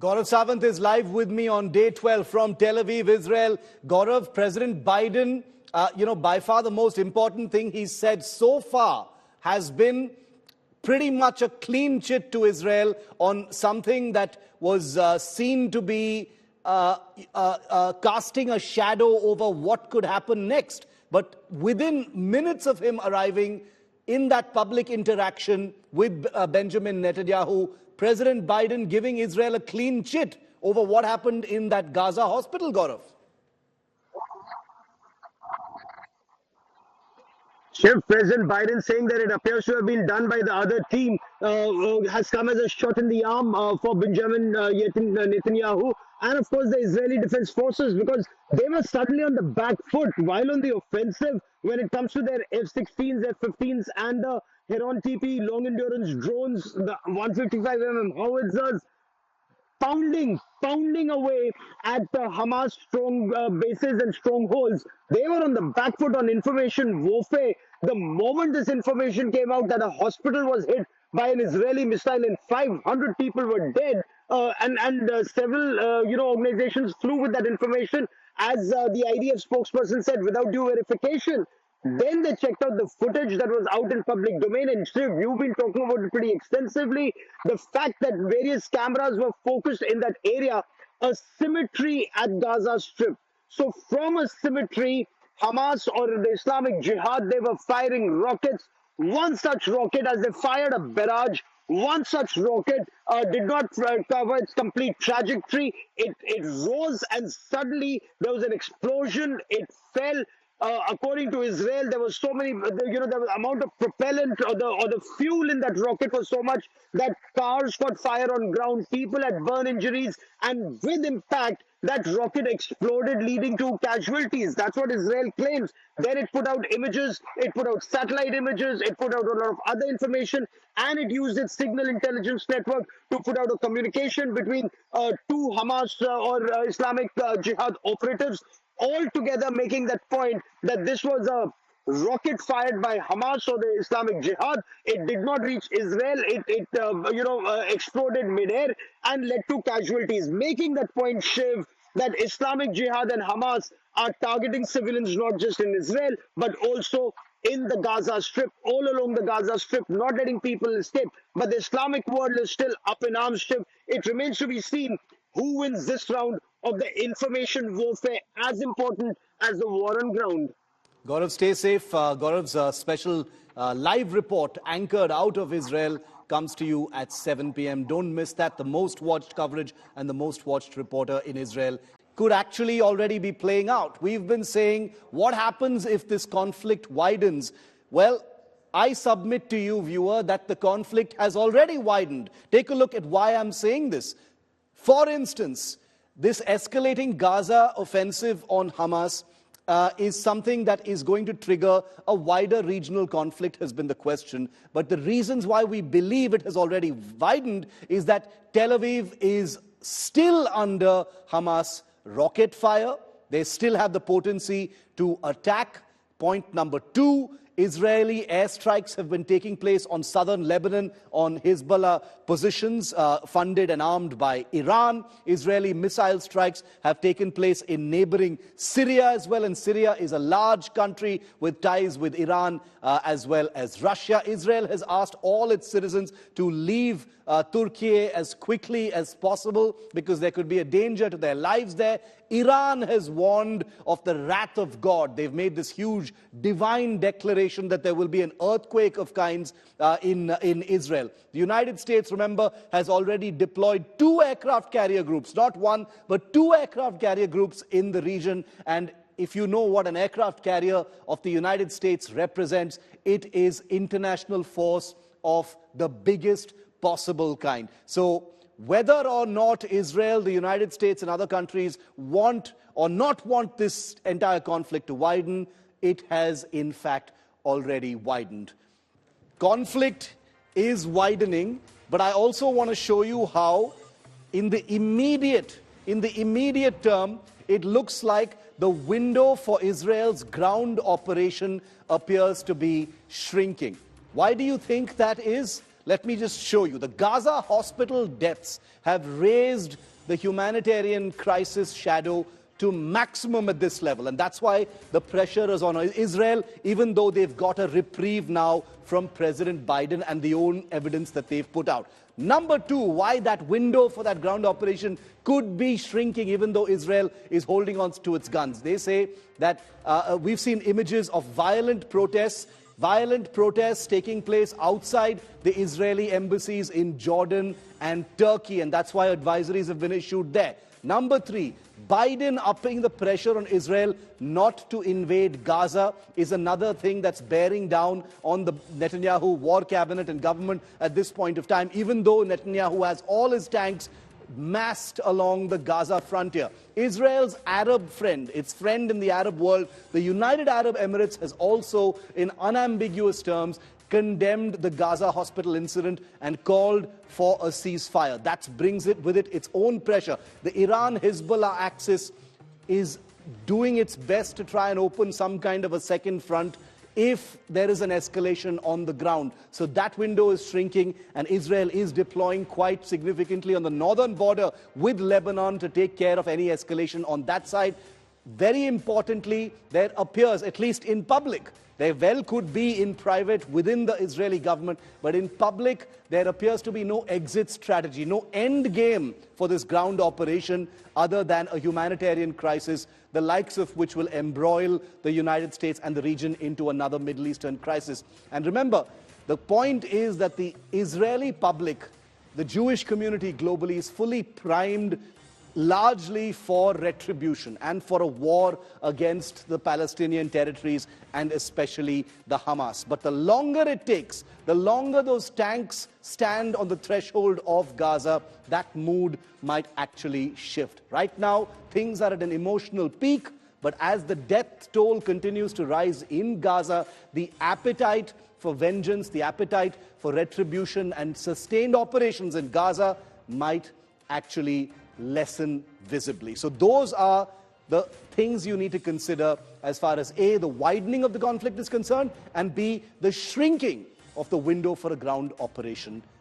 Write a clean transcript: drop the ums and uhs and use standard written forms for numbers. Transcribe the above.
Gaurav Sawant is live with me on day 12 from Tel Aviv, Israel. Gaurav, President Biden, by far the most important thing he's said so far has been pretty much a clean chit to Israel on something that was seen to be casting a shadow over what could happen next. But within minutes of him arriving in that public interaction with Benjamin Netanyahu, President Biden giving Israel a clean chit over what happened in that Gaza hospital, Gaurav. Shiv, President Biden saying that it appears to have been done by the other team has come as a shot in the arm for Benjamin Netanyahu and of course the Israeli Defense Forces, because they were suddenly on the back foot while on the offensive when it comes to their F-16s, F-15s and the Heron TP long endurance drones, the 155mm howitzers, pounding away at the Hamas strong bases and strongholds. They were on the back foot on information warfare. The moment this information came out that a hospital was hit by an Israeli missile and 500 people were dead, and several organizations flew with that information, as the IDF spokesperson said, without due verification. Then they checked out the footage that was out in public domain, and Shiv, you've been talking about it pretty extensively. The fact that various cameras were focused in that area, a cemetery at Gaza Strip. So from a cemetery, Hamas or the Islamic Jihad, they were firing rockets. One such rocket, as they fired a barrage, one such rocket did not cover its complete trajectory. It rose and suddenly there was an explosion. It fell. According to Israel, there was so many, the amount of propellant or the fuel in that rocket was so much that cars caught fire on ground, people had burn injuries, and with impact, that rocket exploded, leading to casualties. That's what Israel claims. Then it put out images, it put out satellite images, it put out a lot of other information, and it used its signal intelligence network to put out a communication between two Hamas or Islamic Jihad operatives, all together making that point that this was a rocket fired by Hamas or the Islamic Jihad. It did not reach Israel. It exploded midair and led to casualties, making that point, Shiv, that Islamic Jihad and Hamas are targeting civilians not just in Israel, but also in the Gaza Strip, all along the Gaza Strip, not letting people escape. But the Islamic world is still up in arms, Shiv. It remains to be seen who wins this round of the information warfare, as important as the war on ground. Gaurav, stay safe. Gaurav's special live report anchored out of Israel comes to you at 7 p.m. Don't miss that. The most watched coverage and the most watched reporter in Israel could actually already be playing out. We've been saying, what happens if this conflict widens? Well, I submit to you, viewer, that the conflict has already widened. Take a look at why I'm saying this. For instance, this escalating Gaza offensive on Hamas is something that is going to trigger a wider regional conflict, has been the question. But the reasons why we believe it has already widened is that Tel Aviv is still under Hamas rocket fire. They still have the potency to attack. Point number two, Israeli airstrikes have been taking place on southern Lebanon on Hezbollah positions funded and armed by Iran. Israeli missile strikes have taken place in neighboring Syria as well, and Syria is a large country with ties with Iran as well as Russia. Israel has asked all its citizens to leave Turkey as quickly as possible because there could be a danger to their lives there. Iran has warned of the wrath of God. They've made this huge divine declaration that there will be an earthquake of kinds in Israel. The United States, remember, has already deployed 2 aircraft carrier groups, not one, but 2 aircraft carrier groups in the region. And if you know what an aircraft carrier of the United States represents, it is international force of the biggest possible kind. So whether or not Israel, the United States and other countries want or not want this entire conflict to widen, it has in fact already widened. Conflict is widening, but I also want to show you how in the immediate term, it looks like the window for Israel's ground operation appears to be shrinking. Why do you think that is? Let me just show you. The Gaza hospital deaths have raised the humanitarian crisis shadow to maximum at this level. And that's why the pressure is on Israel, even though they've got a reprieve now from President Biden and the own evidence that they've put out. Number two, why that window for that ground operation could be shrinking even though Israel is holding on to its guns. They say that we've seen images of violent protests taking place outside the Israeli embassies in Jordan and Turkey, and that's why advisories have been issued there. Number three, Biden upping the pressure on Israel not to invade Gaza is another thing that's bearing down on the Netanyahu war cabinet and government at this point of time, even though Netanyahu has all his tanks massed along the Gaza frontier. Israel's Arab friend, its friend in the Arab world, the United Arab Emirates, has also, in unambiguous terms, condemned the Gaza hospital incident and called for a ceasefire. That brings it with it its own pressure. The Iran-Hezbollah axis is doing its best to try and open some kind of a second front if there is an escalation on the ground. So that window is shrinking, and Israel is deploying quite significantly on the northern border with Lebanon to take care of any escalation on that side. Very importantly, there appears, at least in public, there well could be in private within the Israeli government, but in public there appears to be no exit strategy, no end game for this ground operation other than a humanitarian crisis, the likes of which will embroil the United States and the region into another Middle Eastern crisis. And remember, the point is that the Israeli public, the Jewish community globally, is fully primed largely for retribution and for a war against the Palestinian territories and especially the Hamas. But the longer it takes, the longer those tanks stand on the threshold of Gaza, that mood might actually shift. Right now, things are at an emotional peak, but as the death toll continues to rise in Gaza, the appetite for vengeance, the appetite for retribution and sustained operations in Gaza might actually lessen visibly. So those are the things you need to consider as far as A, the widening of the conflict is concerned, and B, the shrinking of the window for a ground operation